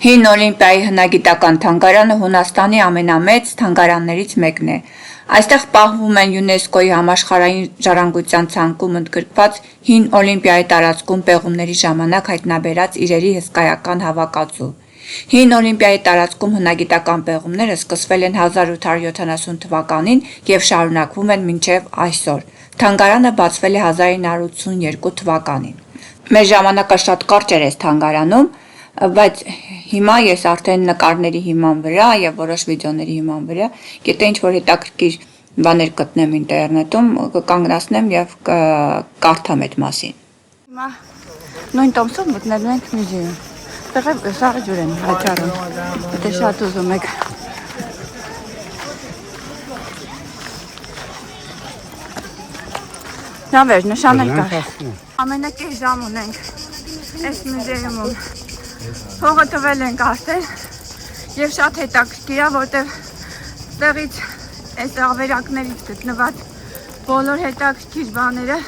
Հին Օլիմպիայի հնագիտական թանգարանը Հունաստանի ամենամեծ թանգարաններից մեկն է։ Այստեղ պահվում են ՅՈՒՆԵՍԿՕ-ի համաշխարհային ժառանգության ցանկում ընդգրկված Հին Օլիմպիայի տարածքում պեղումների ժամանակ հայտնաբերած իրերի հսկայական հավաքածու։ Հին Օլիմպիայի տարածքում հնագիտական պեղումները սկսվել են 1870 թվականին և շարունակվում են մինչև այսօր։ Թանգարանը բացվել է 1982 թվականին։ Մեր ժամանակը շատ կարճ էր այս թանգարանում, բայց հիմա ես արդեն նկարների հիման վրա և որոշ վիդեոների հիման վրա, եթե ինչ-որ հետաքրքիր բաներ գտնեմ ինտերնետում, կկանգնացնեմ և կարդամ այդ մասին։ Հիմա նույն տոմսով մտնելու ենք մյուզեում։ Տեղը սաղը ջուր են հաճարում, եթե շատ ուզում եք։ Նավեր, նշանել կար։ Ամենակետ ժամ ունենք այս մյուզեումում։ Փողը տվել ենք արդեն և շատ հետաքրքիր է, որտեղ տեղից այս ավերակներից գտնված բոլոր հետաքրքիր բաները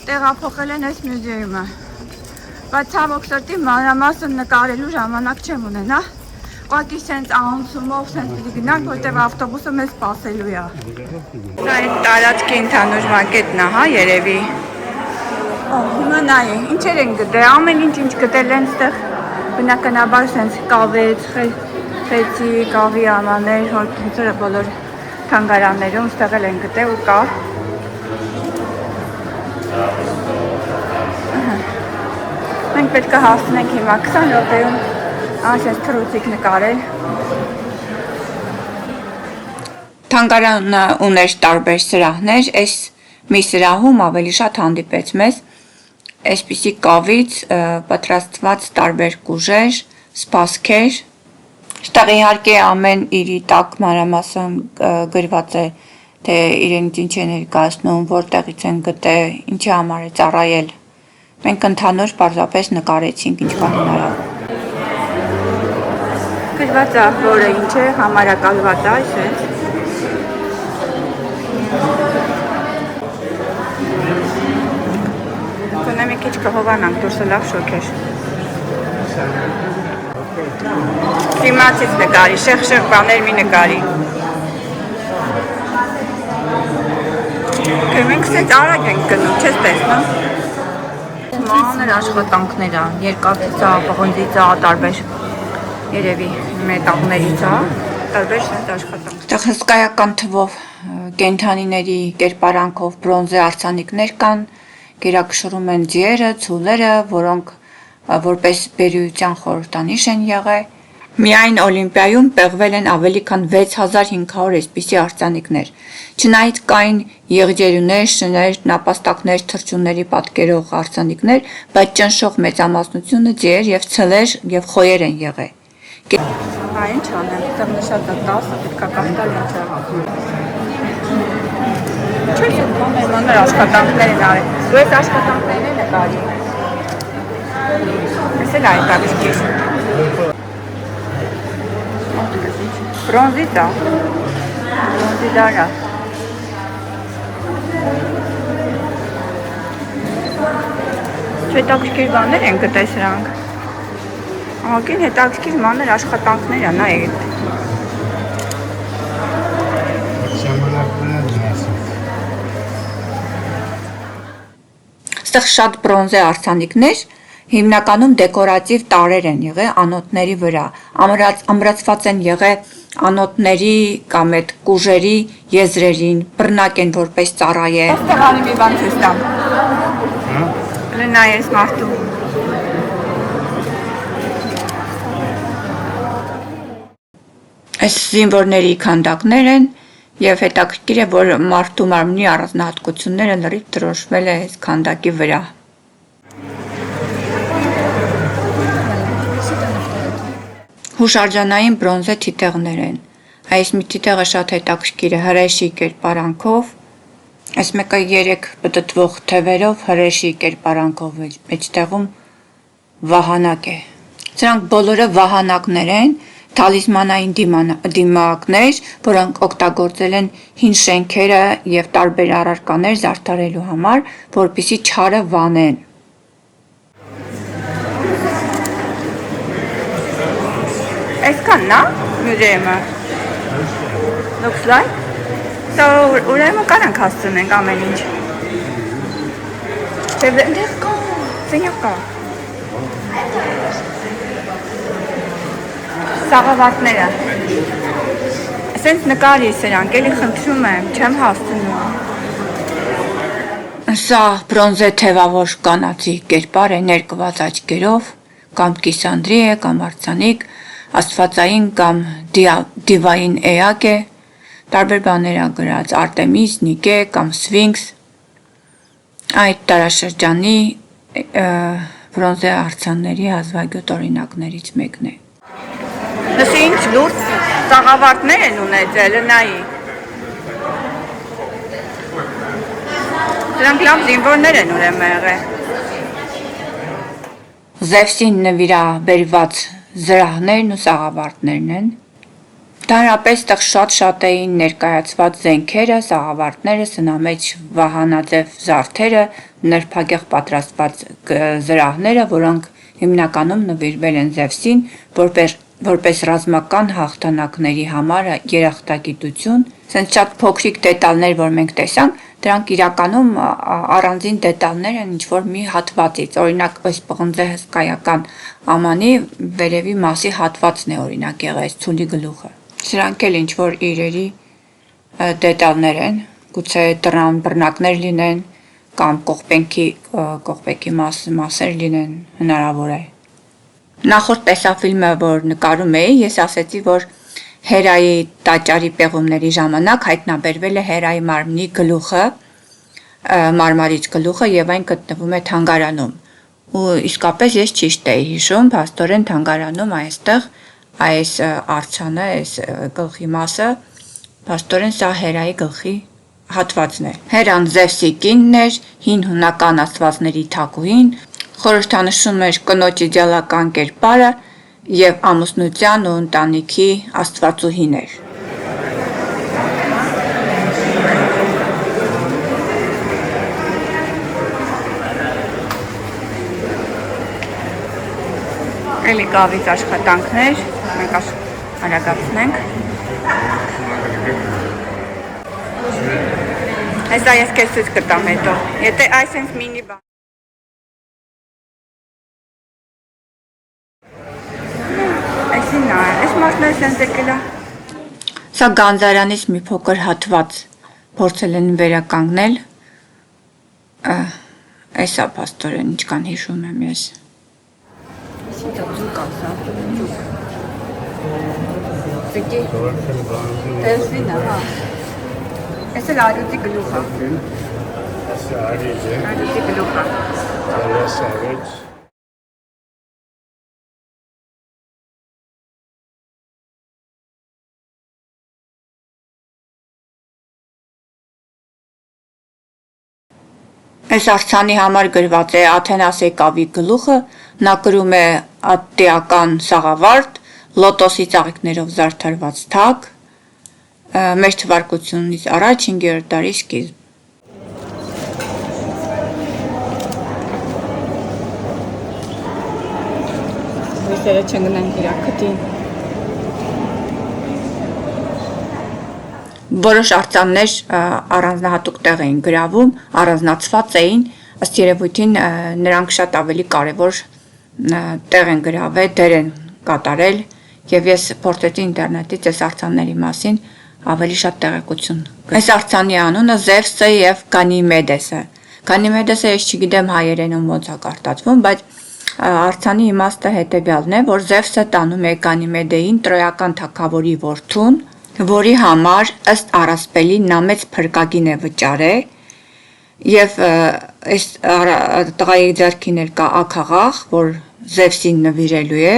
տեղափոխել են այս մյուզեումը։ Բայց ցավոք սրտի մանրամասն նկարելու ժամանակ չեմ ունենա։ Ուղղակի սենց անցումով սենց պիտի գնանք, որտեղ ավտոբուսը մեզ սպասելու է։ Սա այն տարածքի ընդհանուր մակետն է, հա, երևի։ Հիմա նայ, ինչեր են գտել, ամեն ինչ գտել են ստեղ բնականաբար սենց կավեց, խեցի, կավի ամաներ, հորտունցերը բոլոր թանգարաններում ստեղել են գտել ու կա։ Մենք պետք է հասնենք հիմա 20 րոպեում ասես թռուցիկ նկարել։ Թանգարանը ուներ տարբեր սրահներ, այս մի սրահում ավելի շատ հանդիպեց մեզ այսպիսի կավից պատրաստված տարբեր կուժեր, սպասքեր։ Այստեղ իհարկե ամեն իրի տակ մանրամասն գրված է, թե իրենից ինչ է ներկայացնում, որտեղից են գտել, ինչի համար է ծառայել։ Մենք ընդհանուր պարզապես նկարեցինք ինչ կա հնարավոր։ Գրված է, որը ինչ է, համարակալված է, այսպես։ Գոնե մի քիչ կհովանանք, դուրսը լավ շոգ էր։ Դիմացից նկարի, շեղ բաներ մի նկարի։ Մենք սենց արագ ենք գնում, չես տեսնում։ Մանր աշխատանքներ է, երկաթից է, պղնձից է, տարբեր երևի մետաղներից է, տարբեր սենց աշխատանք։ Այստեղ հսկայական թվով կենդանիների կերպարանքով բրոնզե արձանիկներ կան, գերակշռում են ձիերը, ցուլերը, որոնք որպես բերիության խորհրդանիշ են եղել։ Միայն Օլիմպիայում պեղվել են ավելի քան 6500 այսպիսի արձանիկներ։ Չնայած կային եղջերուներ, շներ, նապաստակներ, թռչունների պատկերող արձանիկներ, բայց ճնշող մեծամասնությունը ձիեր և ցլեր և խոյեր են եղել։ Ինչ անեմ, այդտեղ նշած է 10, պետք է կարտալ ինչ է հազում։ Չես այդ մանր աշխատանքներ են արել, դու այս աշխատանքներն է նկարի։ Ես էլ այդ կարիքիր։ Բրոնզից է, բրոնզի դար է։ Հետաքրքիր բաներ են գտել սրանք։ Ահագին հետաքրքիր մանր աշխատանքներ են այդ։ Այստեղ շատ բրոնզե արձանիկներ, հիմնականում դեկորատիվ տարրեր են եղել անոթների վրա, ամրացված են եղել անոթների կամ այդ կուժերի եզրերին, բռնակ են որպես ծառայել։ Այստեղ անի մի բան ցույց տամ։ Լնայ ես մարդու։ Այս զինվորների քանդակներ են և հետաքրքիր է, որ մարդու մարմնի առանձնահատկությունները լրիվ դրոշվել է այս քանդակի վրա։ Հուշարձանային բրոնզե թիթեղներ են։ Այս մի թիթեղը շատ հետաքրքիր է հրեշի կերպարանքով, այս մեկը 3 պտտվող թևերով հրեշի կերպարանքով մեջտեղում վահանակ է։ Սրանք բոլորը վահանակներ են, թալիսմանային դիմակներ, որոնք օգտագործել են հին շենքերը և տարբեր առարկաներ զարդարելու համար, որպեսզի չարը վանեն։ Այսքան նա մյուզեյումը looks like so ուրեմն կարանք հասցնենք ամեն ինչ դեռ կա սենյակ կա սաղավարտները ասենց նկարի սրանք էլի խնդրում եմ չեմ հասցնում Սա բրոնզե թևավոր կանացի կերպար է ներկված աչքերով կամ կիսանդրի է կամ արձանիկ աստվածային կամ դիվային էակ է տարբեր բաներ ա գրած Արտեմիս, Նիկե կամ Սվինքս այդ տարաշրջանի բրոնզե արձանների հազվագյուտ օրինակներից մեկն է Լսի ինչ լուրջ սաղավարտներ են ունեցել նայի Դրանք լավ զինվորներ են ուրեմն եղել Զևսին նվիրաբերված զրահներն ու սաղավարտներն են Դարապես տեղ շատ էին ներկայացված զենքերը, սաղավարտները, սնամեջ վահանաձև զարդերը, նրբագեղ պատրաստված զրահները, որոնք հիմնականում նվիրվել են Զևսին, որպես ռազմական հաղթանակների համար երախտագիտություն, սենց շատ փոքրիկ դետալներ, որ մենք տեսանք, դրանք իրականում առանձին դետալներ են ինչ-որ մի հատվածից, օրինակ այս պղնձե հսկայական ամանի վերևի մասի հատվածն է օրինակ եղել ցուլի գլուխը Սրանք էլ ինչ-որ իրերի դետալներ են, գուցե դռան բռնակներ լինեն կամ կողպեքի մասեր լինեն, հնարավոր է։ Նախորդ տեսաֆիլմը, որ նկարում էի, ես ասեցի, որ Հերայի տաճարի պեղումների ժամանակ հայտնաբերվել է Հերայի մարմնի գլուխը, մարմարիչ գլուխը եւ այն գտնվում է թանգարանում։ Ու իսկապես ես ճիշտ էի հիշում, փաստորեն թանգարանում այստեղ այս արցանը, այս գլխի մասը, փաստորեն սա Հերայի գլխի հատվածն է։ Հերան Զևսի կինն էր, հին հունական աստվածների թագուհին, խորհրդանշում էր կնոջ իդեալական կերպարը եւ ամուսնության ու ընտանիքի աստվածուհին էր։ Էլի կավից աշխատանքներ, մենք արագացնենք։ Հեսա ես քեզ ցույց կտամ հետո։ Եթե այսպես մինի բան։ Այսինքն, այս մարդն է սենց եկել է։ Սա Գանձարանից մի փոքր հատված փորձել են վերականգնել։ Այսա փաստորեն ինչքան հիշում եմ ես։ Տեսնինա, հա։ Այս էլ արյուծի գլուխ է։ Արյուծի գլուխ է։ Այս արձանի համար գրված է Աթենաս եկավի գլուխը, նա կրում է ատտեական սաղավարտ, լոտոսի ծաղիկներով զարդարված թագ, մեր թվարկությունից առաջ 5-րդ դարի սկիզբ։ Վեսերը չընկնենք իրա քտին։ Որոշ արձաններ առանձնահատուկ տեղ էին գրավում, առանձնացված էին, ըստ երևույթին նրանք շատ ավելի կարևոր տեղ են գրավել, դեր են կատարել եւ ես փորձեցի ինտերնետից այս արձանների մասին ավելի շատ տեղեկություն։ Այս արձանի անունը Զևսը եւ Գանիմեդեսը։ Գանիմեդեսը ես չգիտեմ հայերենում ոնց է կարտացվում, բայց արձանի իմաստը հետեւյալն է, որ Զևսը տանում է Գանիմեդեին տրոյական թագավորի որդուն, որի համար ըստ առասպելի նա մեծ փրկագին է վճարել եւ այս տղայի ձեռքին էլ կա աքաղաղ, որ Զևսին նվիրելու է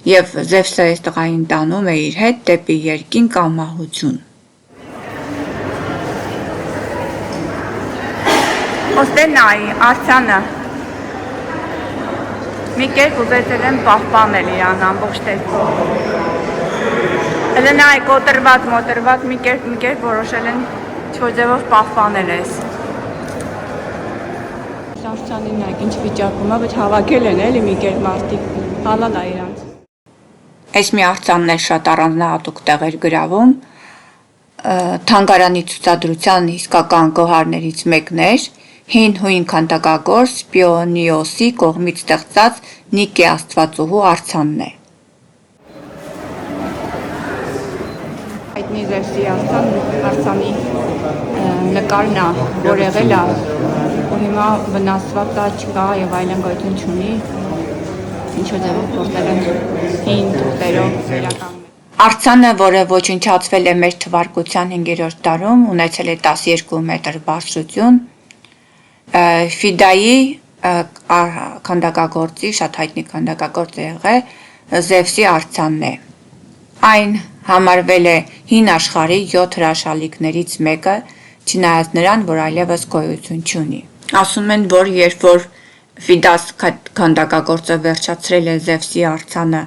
եւ Զևսը այս տղային տանում է իր հետ դեպի երկինք կամ մահություն։ Ոստենայի արձանը մի կերպ ուզեցել եմ պահպանել իրան ամբողջ տեսքով։ Էլենայի կոտրված, մի կերպ որոշել են ինչ-որ ձևով պահպանել ես։ Արձանին նայեք ինչ վիճակում է, բայց հավաքել են էլի մի կերպ մարդիկ, հալալ է իրանց։ Այս մի արձանն էլ շատ առանձնահատուկ տեղ էր գրավում, թանգարանի ցուցադրության իսկական գոհարներից մեկն էր հին հույն քանդակագործ Պիոնիոսի կողմից ստեղծած Նիկե Աստվածուհու արձանն է։ Հայտնի Զևսի արձանի նկարն է, որ եղել է, ու հիմա վնասված է, չկա եւ այլն գոյություն չունի, ինչ-որ ձևով փորձել են հին թղթերով վերականգնել։ Արձանը, որը ոչնչացվել է մեր թվարկության 5-րդ դարում, ունեցել է 12 մետր բարձրություն, Ֆիդայի քանդակագործի, շատ հայտնի քանդակագործ է եղել Զևսի արձանն է։ Այն համարվել է հին աշխարհի 7 հրաշալիքներից մեկը, չնայած նրան, որ այլևս գոյություն չունի։ Ասում են, որ երբ որ Ֆիդաս քանդակագործը վերջացրել է Զևսի արձանը,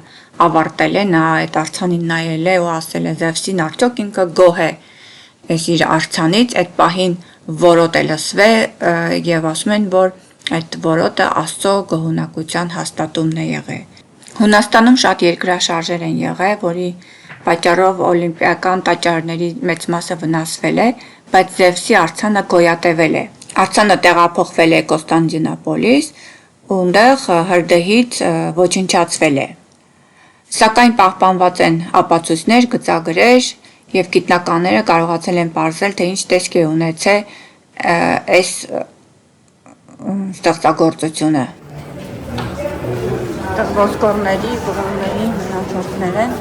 ավարտել է, նա այդ արձանին նայել է ու ասել է Զևսին, արդյոք ինքը գոհ է այս իր արձանից, այդ պահին որոտ է լսվել եւ ասում են, որ այդ որոտը Աստծո գոհունակության հաստատումն է եղել։ Հունաստանում շատ երկրաշարժեր են եղել, որի պատճառով օլիմպիական տաճարների մեծ մասը վնասվել է, բայց Զևսի արձանը գոյատևել է։ Արձանը տեղափոխվել է Կոստանդնուպոլիս, ունդեղ հրդեհից ոչնչացվել է։ Սակայն պահպանված են ապացույցներ, գծագրեր եւ գիտնականները կարողացել են պարզել, թե ինչ տեսք է ունեցել այս ստեղծագործությունը։ Ոսկորների, բղավների մնացորդներ են։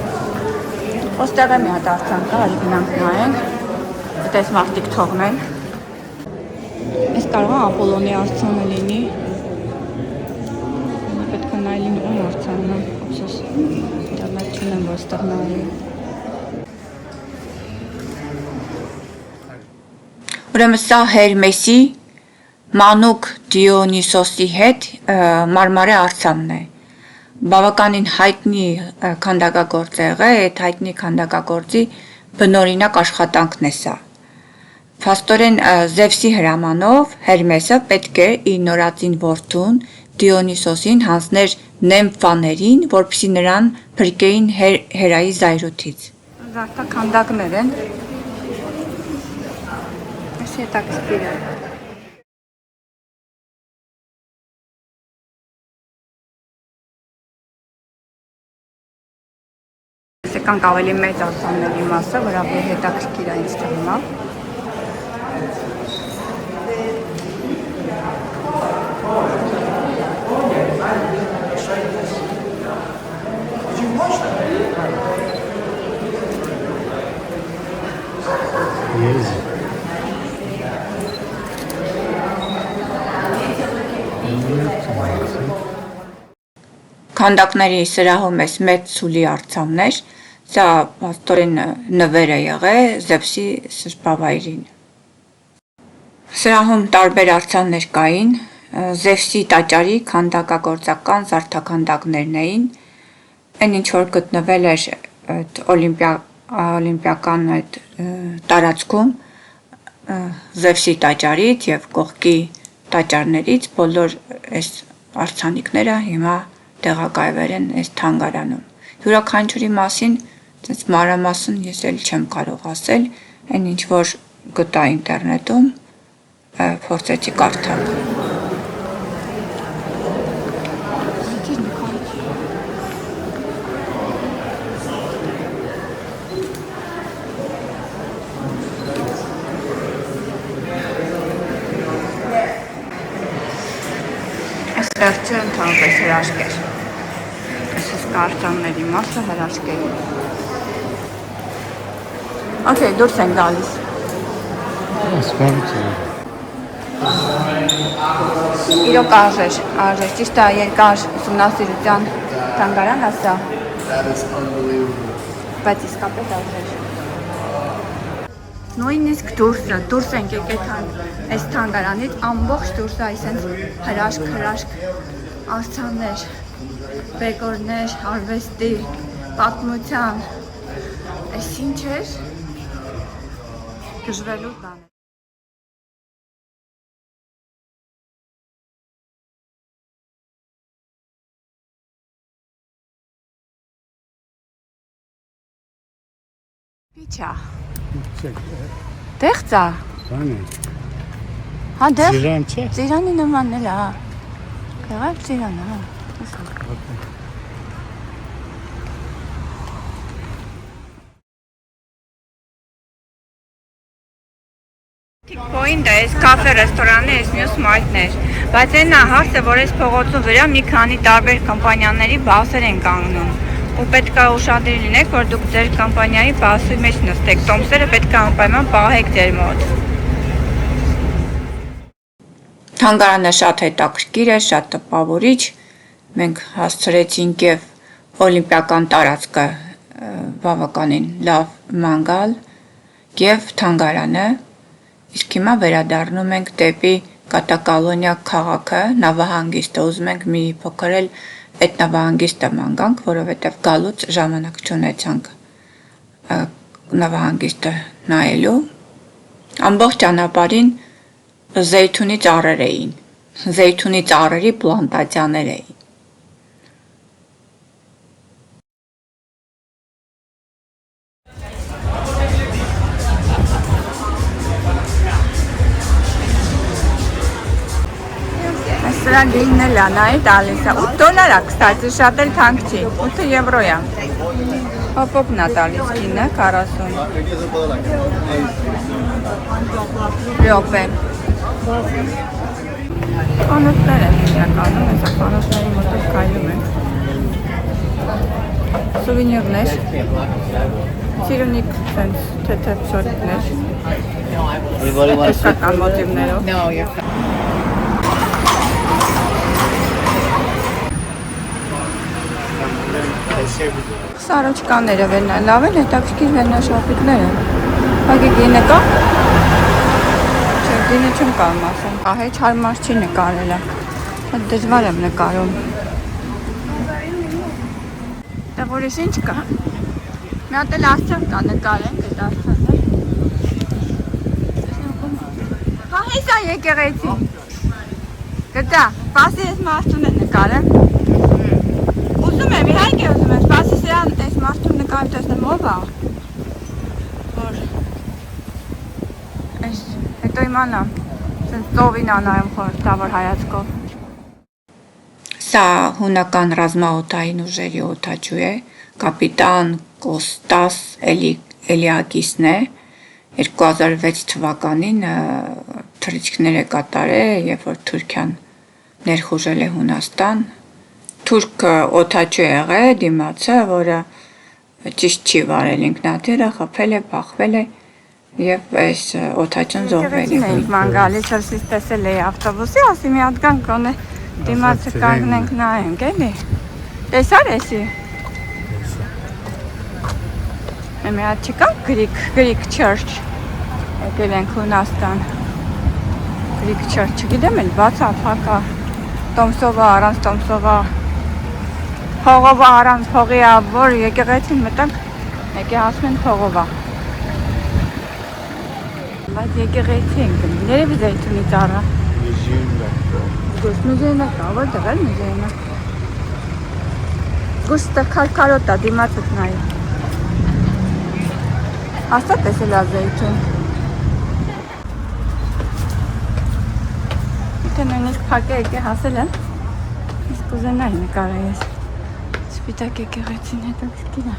Ոստեղ է մի հատ արձան կա, արի գնանք նայենք, այդպես մարդիկ թողնեն։ Այս կարող է Ապոլոնի արձանը լինի։ Պետք է նայել ում արձանն է, ափսոս ինտերնետ չունեմ, որ ստեղ նայել։ Ուրեմն սա Հերմեսի Մանուկ Դիոնիսոսի հետ մարմարե արձանն է։ Բավականին հայտնի քանդակագործ է եղել, այդ հայտնի քանդակագործի բնօրինակ աշխատանքն է սա։ Փաստորեն Զևսի հրամանով Հերմեսը պետք է իր նորածին որդուն Դիոնիսոսին հանձներ նեմֆաներին, որպեսզի նրան փրկեին Հերայի զայրույթից։ Զարդաքանդակներ են։ Այս հետաքրքիր է։ Եկանք ավելի մեծ արձանների մասը, որ ավելի հետաքրքիր է ինձ թվում է։ Քանդակների սրահում էս մեծ սուլի արձաններ, սա փաստորեն նվեր է եղել Զևսի սրբավայրին։ Սրահում տարբեր արձաններ կային, Զևսի տաճարի քանդակագործական զարդաքանդակներն էին, այն ինչ որ գտնվել էր այդ օլիմպիական այդ տարածքում Զևսի տաճարից եւ կողքի տաճարներից բոլոր այս արձանիկները հիմա տեղակայվել են այս թանգարանում։ Յուրաքանչյուրի մասին այդպես մանրամասն ես էլ չեմ կարող ասել, այն ինչ որ գտա ինտերնետում, փորձեցի կարդալ։ Այստեղ չէ ընդհանրապես հրաշքեր։ Այս կարտանների մասը հրաշքեր։ Okay, դուրս ենք գալիս։ Ասպարություն։ Իրոք արժեր, ճիշտ է երկար ուսումնասիրության թանգարան է սա։ Բայց իսկապես արժեր։ Նույնիսկ դուրս ենք եկել այս թանգարանից, ամբողջ դուրսը այսենց հրաշք արձաններ, բեկորներ, արվեստի, պատմության, այս ինչ էր, գժվելու բան։ Իչա։ Չեք, Դեղծա։ բան է, Հա դեղ։ ծիրան չէ։ Ծիրանի նմանն էլ է, հա։ Եղավ ծիրանը, հա։ Պոինտը էս կաֆե ռեստորանը էս մյուս մայթն էր, բայց այն հարցը, որ էս փողոցու վրա մի քանի տարբեր կամպանիաների բասեր են կանգնում ու պետք է ուշադրի լինեք, որ դուք ձեր կամպանիայի բասի մեջ նստեք, տոմսերը պետք է անպայման պահեք ձեր մոտ։ Թանգարանը շատ հետաքրքիր է, շատ տպավորիչ։ Մենք հասցրեցինք եւ օլիմպիական տարածքը բավականին լավ ման գալ եւ թանգարանը։ Իսկ հիմա վերադառնում ենք դեպի Կատակալոնիա քաղաքը, նավահանգիստը, ուզում ենք մի փոքր էլ այդ նավահանգիստը ման գանք, որովհետեւ գալուց ժամանակ չունեցանք նավահանգիստը նայելու։ Ամբողջ ճանապարհին զեյթունի ծառեր էին, զեյթունի ծառերի պլանտացիաներ էին։ Սրա գինն էլ է, նայի տալիս է, 8 դոլար է, կստացի, շատ էլ թանկ չի, 8 եվրո է։ Հոպոպն է տալիս գինը, 40 րոպե։ Խանութներ են իրականում, հեսա խանութների մոտով կայլում են։ Սուվինիրներ, սիրունիկ թեթև շորիկներ, տեսական մոտիվներով։ Սարոչկաները լավ են, հետաքրքիր վերնաշապիկներ են։ Հագի գինը կա։ Չէ, գինը չեմ կարող ասեմ։ Հեչ հարմար չի նկարելը։ Հատ դժվար եմ նկարում։ Դա որից ինչ կա։ Մի հատ էլ ասցան կա նկարենք այդ ասցանը։ Հա հեսա եկեղեցի։ Գտա, պասի ես մարդուն է նկարեմ։ Ուզում եմ, իհարկե ուզում եմ, սպասի սրան այս մարդուն նկարում տեսնեմ ով է, որ այս հետո իմանամ, սենց ծովին անայում խորհրդավոր հայացքով։ Սա հունական ռազմաօդային ուժերի օդաչու է, կապիտան Կոստաս Էլիակիսն է, 2006 թվականին թռիչքներ է կատարել, երբ որ Թուրքիան ներխուժել է Հունաստան, թուրք օդաչու եղել դիմացը, որը ճիշտ չի վարել ինքնաթիռը, խփել է, փախվել է եւ այս օդաչուն զոհվել է։ Մենք ման գալիս հրսից տեսել էի ավտոբուսի, ասի մի հատ գանք գոնե դիմացը կանգնենք նայենք, էլի։ Տեսար էսի։ Մի հատ չկա Greek Church։ Եկել ենք Հունաստան։ Greek Church, չգիտեմ էլ բաց է, փակ է։ Տոմսովա, առանց տոմսովա։ Փողովա առանց փողի է, որ եկեղեցին մտանք, եկե ասում են փողովա։ Բայց եկեղեցի ենք գնում, ներևի զեյթունի ծառը։ Մուզեյնը կա, որտեղ էլ մուզեյնը։ Գուստը քարքարոտ է, դիմացդ նայ։ Աստա տեսել է զեյթուն։ Եթե նույնիսկ փակե եկե հասել են, իսկ ուզենայի նկարը ես։ Սպիտակ եկեղեցին հետաքրքիր է։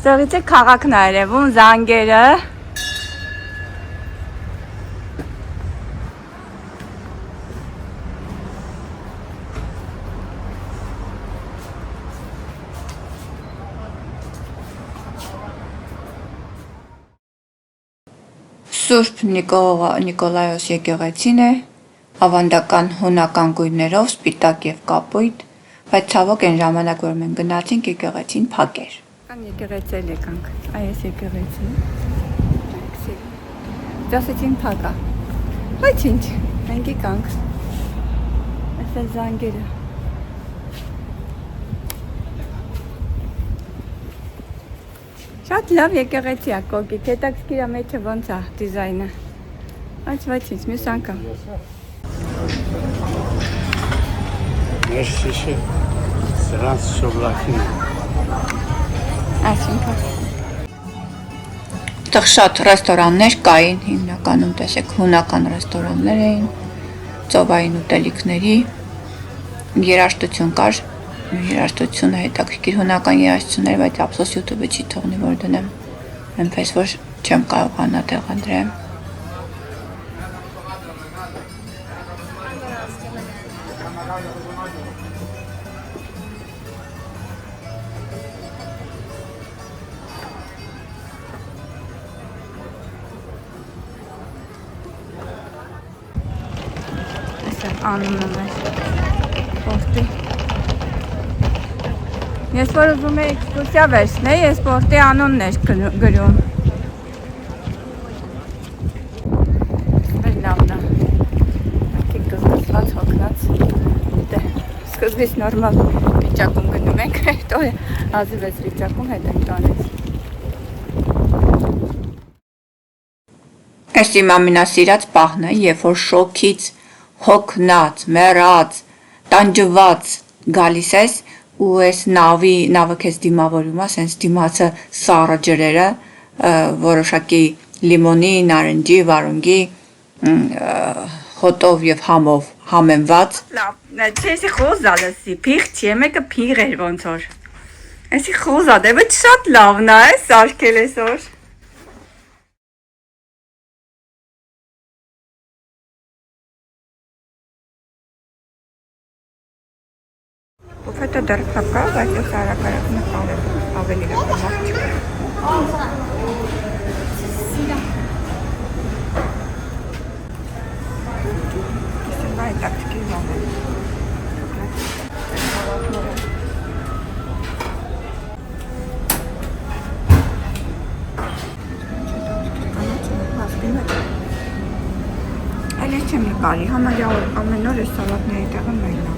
Ձեղից է քաղաքն է երևում, զանգերը։ Սուրբ Նիկոլայոս եկեղեցին է, ավանդական հունական գույներով, սպիտակ եւ կապույտ, բայց ցավոք այն ժամանակ, որ մենք գնացինք, եկեղեցին փակ էր։ Կան եկեղեցի էլ եկանք, այս եկեղեցին։ Դասեցին փակ է։ Բայց ինչ, մենք եկանք։ Այս էլ զանգերը։ Շատ լավ եկեղեցի է, կոկիկ, հետաքրքիր է մեջը ոնց է դիզայնը։ Բայց ինչ, մյուս անգամ։ Սրանց շոբլակին։ Այսինքն։ Այստեղ շատ ռեստորաններ կային, հիմնականում տեսեք հունական ռեստորաններ էին, ծովային ուտելիքների, երաժշտություն կար, երաժշտությունը հետաքրքիր հունական երաժշտություններ, բայց ափսոս YouTube-ը չի թողնի, որ դնեմ, այնպես որ չեմ կարողանա տեղադրեմ։ Անունը մեր սպորտի։ Ես որ ուզում եի էքսկուրսիա վերցնել, ես սպորտի անունն էր գրում։ Մեր լավն է։ Ակիկ դուսված հոգնած։ Դե, սկզբից նորմալ վիճակում գնում ենք, հետո ազիվեց վիճակում հետ ենք տանեց։ Այս իմ ամենասիրած պահն է, երբ որ շոքից հոգնած, մեռած, տանջված գալիս ես ու այս նավը քեզ դիմավորում է, սենց դիմացը սառը ջրերը, որոշակի լիմոնի, նարնջի, վարունգի, հոտով եւ համով համեմված։ Լավ, չեսի խոզալ էսի, փիղ չի, մեկը փիղ էր ոնց որ։ Էսի խոզալ է, բայց շատ լավն է, սարքել այսօր։ Բուֆետը դեռ փակ է, բայց ես արագ ավելի լավ չկա։ Իսկ վայ տակտիկի բան է։ Այլ ես չեմ նկարի, համարյա ամեն օր այս սալատների տեղը մայրն է։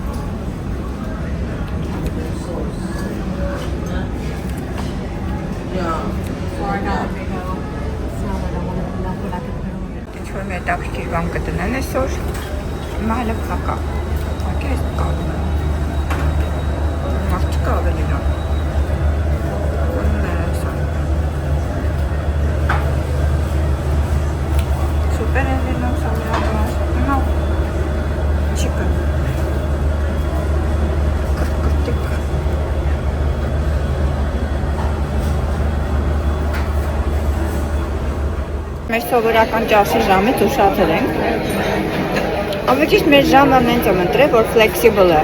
Ինչ-որ մի հետաքրքիր բան կտնեն այսօր, հիմա հələ փակ է, ուղղակի այս կարում է, մարդ չկա ավելի լավ, սուպեր են լինում սավիրատուար, հիմա չիկը, կրտիկ։ Մեր սովորական ճաշի ժամից ուշացել ենք։ Ավելի ճիշտ մեր ժամը նենց եմ ընտրել, որ flexible է,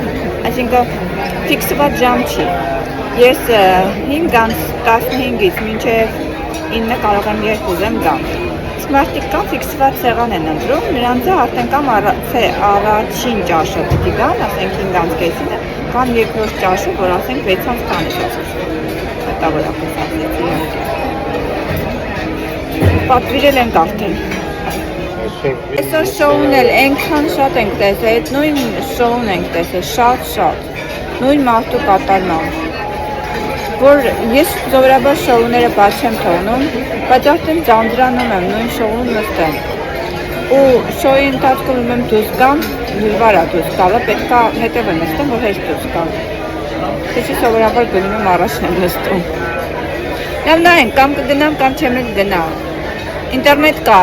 այսինքն ֆիքսված ժամ չի։ Ես 5:15-ից մինչև 9 կարող եմ երբ ուզեմ գամ։ Իսկ մարդիկ կան ֆիքսված սեղան են ընտրում, նրանցը արդեն կամ առաջին ճաշը պիտի գան, ասենք 5:30-ին, կամ երկրորդ ճաշը, որ ասենք 6:20-ին։ Հետավորապես ասեցի։ Պատվիրել ենք արդեն։ Այսօր շոուն էլ այնքան շատ ենք տեսել, այդ նույն շոուն ենք տեսել, շատ, նույն մարդու կատարմամբ, որ ես սովորաբար շոուները բաց չեմ թողնում, բայց արդեն ձանձրանում եմ նույն շոուն նստեմ։ Ու շոուի ընթացքում եմ դուրս գամ, դժվար է դուրս գալը, պետք է հետևը նստեմ, որ հեշտ դուրս գամ։ Ես սովորաբար գնում եմ առաջն եմ նստում։ Լավ նայենք, կամ կգնամ, կամ չեմ էլ գնա։ Ինտերնետ կա,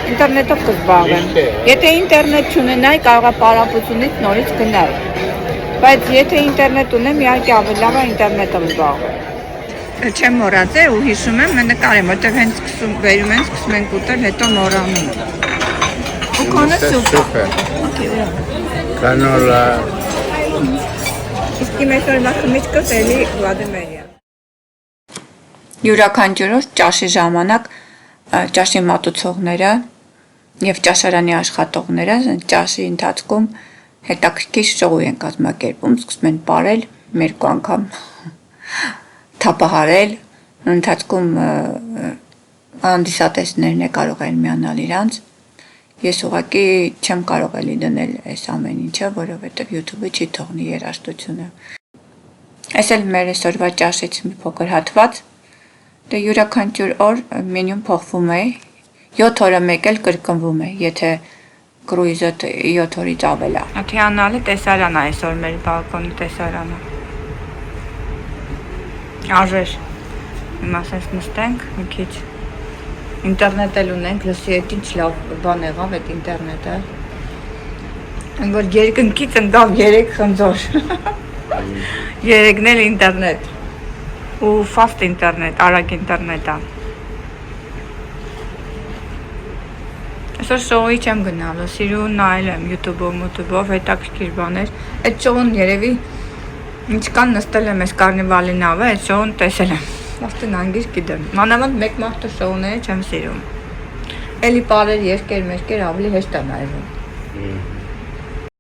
ինտերնետով կզբաղվեմ։ Եթե ինտերնետ չունենայի, կարող է պարապությունից նորից գնալ։ Բայց եթե ինտերնետ ունեմ, իհարկե ավելի լավ է ինտերնետով զբաղվել։ Չեմ մոռացել ու հիշում եմ, նկարեմ, որտեղ հենց վերում են, սկսում ենք ուտել, հետո մոռանում։ Ու քոնը սուպեր։ Կանոլա։ Իսկ իմ այսօրվա խմիչքս էլի Վլադիմիրյան։ Յուրաքանչյուրով ճաշի ժամանակ ճաշի մատուցողները եւ ճաշարանի աշխատողները ճաշի ընթացքում հետաքրքիր շոու են կազմակերպում, սկսում են պարել, մերկու անգամ թափահարել, ընթացքում հանդիսատեսներն է կարող են միանալ իրանց։ Ես ուղղակի չեմ կարող էլի դնել այս ամեն ինչը, որովհետեւ YouTube-ը չի թողնի երաժշտությունը։ Այս էլ մեր այսօրվա ճաշից մի փոքր հատված։ Դե յուրաքանչյուր օր մենյուն փոխվում է, 7 օրը մեկ էլ կրկնվում է, եթե կրուիզը 7 օրից ավել է։ Աթյանալի տեսարան է այսօր մեր բալկոնի տեսարանը։ Արժեր։ Հիմա ասես նստենք մի քիչ ինտերնետ էլ ունենք, լսի այդ ինչ լավ բան եղավ այդ ինտերնետը։ Այն որ երկնքից ընկավ 3 խնձոր։ 3-ն էլ ինտերնետ։ Ու fast ինտերնետ, արագ ինտերնետ է։ Այսօր շոուի չեմ գնալու, սիրուն նայել եմ YouTube-ով, հետաքրքիր բաներ։ Այդ շոուն երևի ինչ կան նստել եմ այս կարնիվալի նավը, այդ շոուն տեսել եմ։ Աստեն անգիր գիտեմ։ Մանավանդ մեկ մարդու շոուները չեմ սիրում։ Էլի պարեր երկեր մերկեր ավելի հեշտ է նայվում։